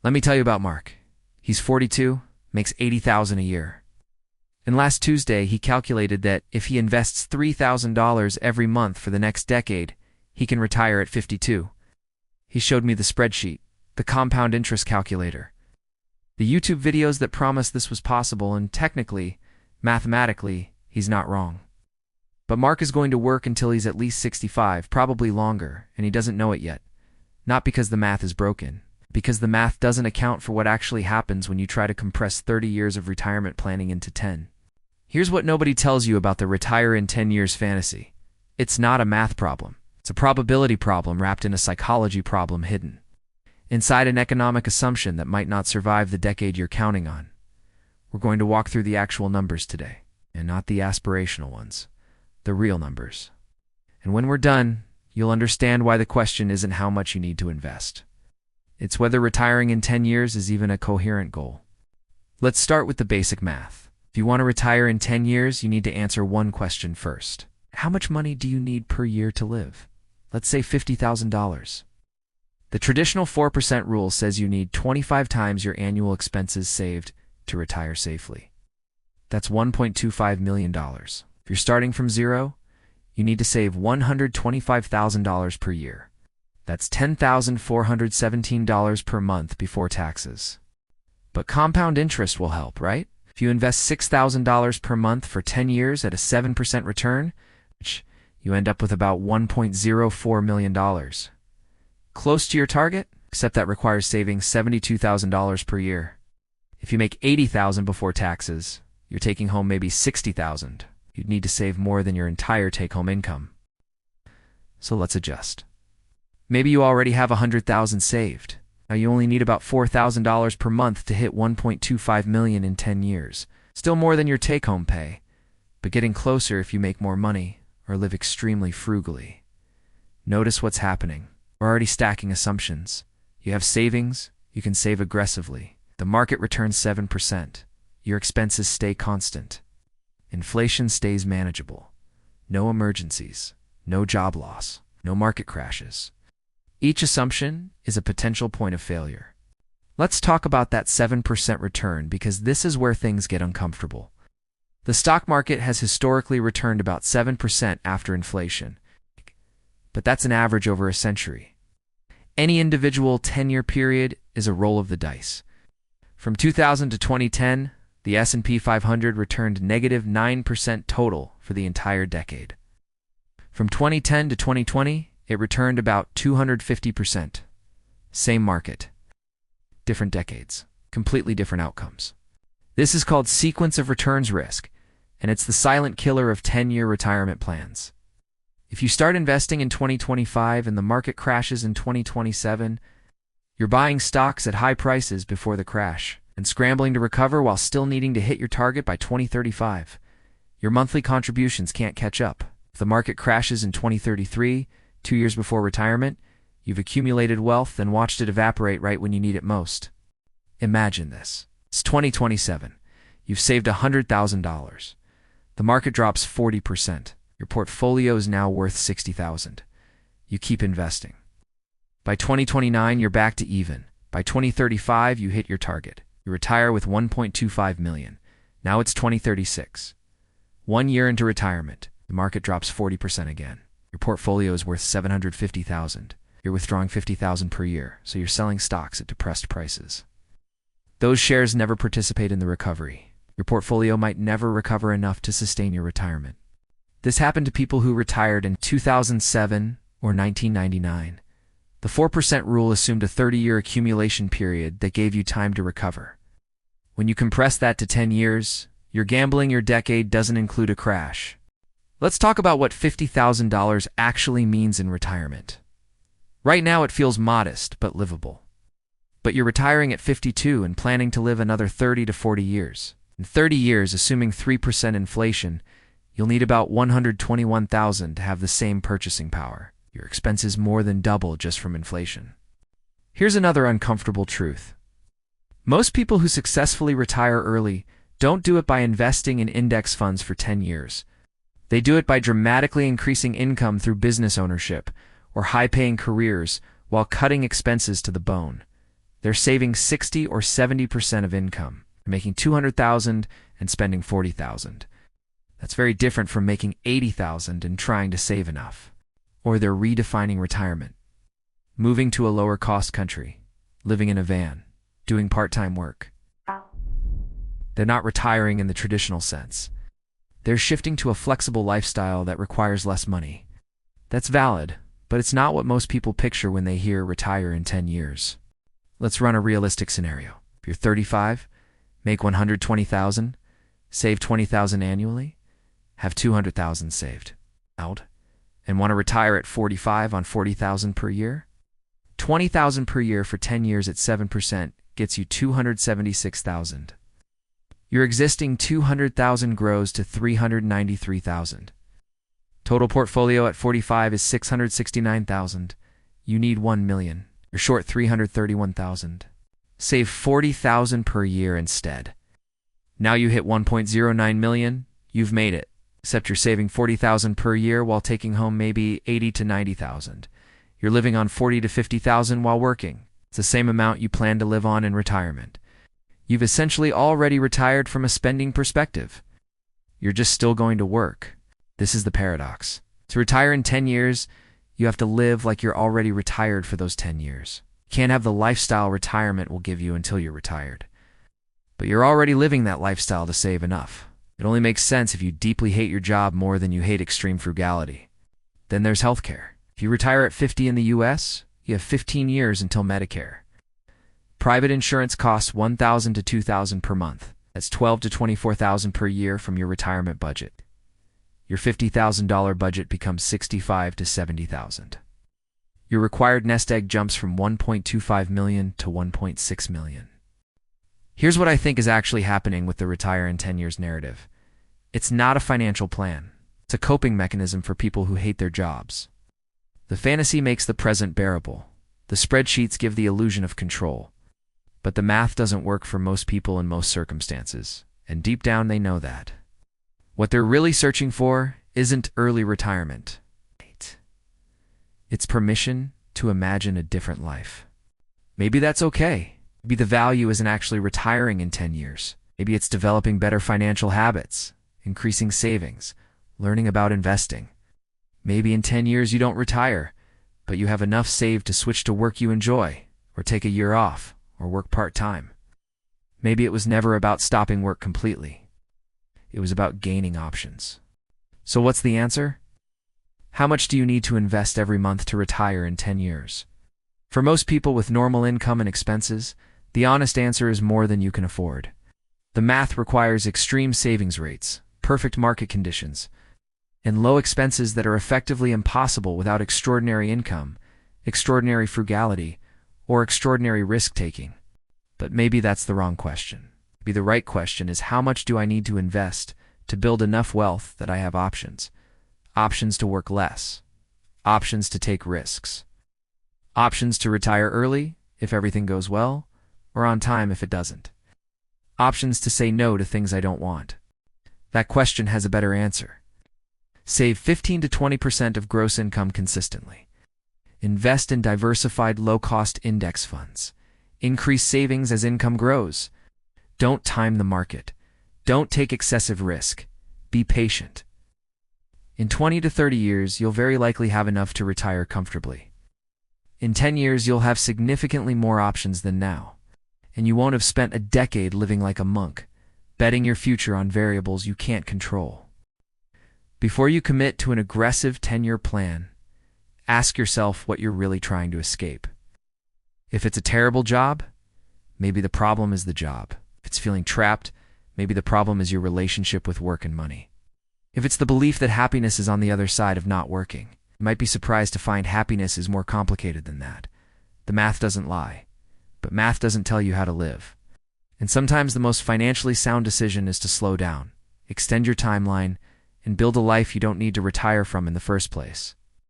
Let me tell you about Mark. He's 42, makes $80,000 a year. And last Tuesday, he calculated that if he invests $3,000 every month for the next decade, he can retire at 52. He showed me the spreadsheet, the compound interest calculator, the YouTube videos that promised this was possible, and technically, mathematically, he's not wrong. But Mark is going to work until he's at least 65, probably longer, and he doesn't know it yet. Not because the math is broken, because the math doesn't account for what actually happens when you try to compress 30 years of retirement planning into 10. Here's what nobody tells you about the retire in 10 years fantasy. It's not a math problem. It's a probability problem wrapped in a psychology problem hidden inside an economic assumption that might not survive the decade you're counting on. We're going to walk through the actual numbers today, and not the aspirational ones, the real numbers. And when we're done, you'll understand why the question isn't how much you need to invest. It's whether retiring in 10 years is even a coherent goal. Let's start with the basic math. If you want to retire in 10 years, you need to answer one question first. How much money do you need per year to live? Let's say $50,000. The traditional 4% rule says you need 25 times your annual expenses saved to retire safely. That's $1.25 million. If you're starting from zero, you need to save $125,000 per year. That's $10,417 per month before taxes. But compound interest will help, right? If you invest $6,000 per month for 10 years at a 7% return, you end up with about $1.04 million. Close to your target, except that requires saving $72,000 per year. If you make $80,000 before taxes, you're taking home maybe $60,000. You'd need to save more than your entire take-home income. So let's adjust. Maybe you already have $100,000 saved. Now you only need about $4,000 per month to hit $1.25 million in 10 years. Still more than your take-home pay, but getting closer if you make more money or live extremely frugally. Notice what's happening. We're already stacking assumptions. You have savings, you can save aggressively. The market returns 7%. Your expenses stay constant. Inflation stays manageable. No emergencies, no job loss, no market crashes. Each assumption is a potential point of failure. Let's talk about that 7% return, because this is where things get uncomfortable. The stock market has historically returned about 7% after inflation, but that's an average over a century. Any individual 10-year period is a roll of the dice. From 2000 to 2010, the S&P 500 returned negative 9% total for the entire decade. From 2010 to 2020, it returned about 250%. Same market. Different decades. Completely different outcomes. This is called sequence of returns risk, and it's the silent killer of 10-year retirement plans. If you start investing in 2025 and the market crashes in 2027, you're buying stocks at high prices before the crash and scrambling to recover while still needing to hit your target by 2035. Your monthly contributions can't catch up. If the market crashes in 2033, 2 years before retirement, you've accumulated wealth and watched it evaporate right when you need it most. Imagine this. It's 2027. You've saved $100,000. The market drops 40%. Your portfolio is now worth $60,000. You keep investing. By 2029, you're back to even. By 2035, you hit your target. You retire with $1.25 million. Now it's 2036. 1 year into retirement, the market drops 40% again. Your portfolio is worth $750,000. You're withdrawing $50,000 per year, so you're selling stocks at depressed prices. Those shares never participate in the recovery. Your portfolio might never recover enough to sustain your retirement. This happened to people who retired in 2007 or 1999. The 4% rule assumed a 30-year accumulation period that gave you time to recover. When you compress that to 10 years, your gambling your decade doesn't include a crash. Let's talk about what $50,000 actually means in retirement. Right now it feels modest but livable. But you're retiring at 52 and planning to live another 30 to 40 years. In 30 years, assuming 3% inflation, you'll need about $121,000 to have the same purchasing power. Your expenses more than double just from inflation. Here's another uncomfortable truth. Most people who successfully retire early don't do it by investing in index funds for 10 years. They do it by dramatically increasing income through business ownership or high-paying careers while cutting expenses to the bone. They're saving 60 or 70% of income, making $200,000 and spending $40,000. That's very different from making $80,000 and trying to save enough. Or they're redefining retirement, moving to a lower-cost country, living in a van, doing part-time work. They're not retiring in the traditional sense. They're shifting to a flexible lifestyle that requires less money. That's valid, but it's not what most people picture when they hear retire in 10 years. Let's run a realistic scenario. If you're 35, make $120,000, save $20,000 annually, have $200,000 saved, out, and want to retire at 45 on $40,000 per year? $20,000 per year for 10 years at 7% gets you $276,000. Your existing $200,000 grows to $393,000. Total portfolio at 45 is $669,000. You need $1 million. You're short $331,000. Save $40,000 per year instead. Now you hit $1.09 million. You've made it. Except you're saving $40,000 per year while taking home maybe $80,000 to $90,000. You're living on $40,000 to $50,000 while working. It's the same amount you plan to live on in retirement. You've essentially already retired from a spending perspective. You're just still going to work. This is the paradox. To retire in 10 years, you have to live like you're already retired for those 10 years. You can't have the lifestyle retirement will give you until you're retired. But you're already living that lifestyle to save enough. It only makes sense if you deeply hate your job more than you hate extreme frugality. Then there's healthcare. If you retire at 50 in the US, you have 15 years until Medicare. Private insurance costs $1,000 to $2,000 per month. That's $12,000 to $24,000 per year from your retirement budget. Your $50,000 budget becomes $65,000 to $70,000. Your required nest egg jumps from $1.25 million to $1.6 million. Here's what I think is actually happening with the retire in 10 years narrative. It's not a financial plan. It's a coping mechanism for people who hate their jobs. The fantasy makes the present bearable. The spreadsheets give the illusion of control. But the math doesn't work for most people in most circumstances, and deep down they know that. What they're really searching for isn't early retirement. It's permission to imagine a different life. Maybe that's okay. Maybe the value isn't actually retiring in 10 years. Maybe it's developing better financial habits, increasing savings, learning about investing. Maybe in 10 years you don't retire, but you have enough saved to switch to work you enjoy, or take a year off, or work part-time. Maybe it was never about stopping work completely. It was about gaining options. So what's the answer? How much do you need to invest every month to retire in 10 years? For most people with normal income and expenses, the honest answer is more than you can afford. The math requires extreme savings rates, perfect market conditions, and low expenses that are effectively impossible without extraordinary income, extraordinary frugality, or extraordinary risk-taking. But maybe that's the wrong question. Maybe the right question is, how much do I need to invest to build enough wealth that I have options? Options to work less. Options to take risks. Options to retire early, if everything goes well, or on time if it doesn't. Options to say no to things I don't want. That question has a better answer. Save 15 to 20% of gross income consistently. Invest in diversified low-cost index funds. Increase savings as income grows. Don't time the market. Don't take excessive risk. Be patient. In 20 to 30 years, you'll very likely have enough to retire comfortably. In 10 years, you'll have significantly more options than now, and you won't have spent a decade living like a monk, betting your future on variables you can't control. Before you commit to an aggressive 10-year plan, ask yourself what you're really trying to escape. If it's a terrible job, maybe the problem is the job. If it's feeling trapped, maybe the problem is your relationship with work and money. If it's the belief that happiness is on the other side of not working, you might be surprised to find happiness is more complicated than that. The math doesn't lie, but math doesn't tell you how to live. And sometimes the most financially sound decision is to slow down, extend your timeline, and build a life you don't need to retire from in the first place.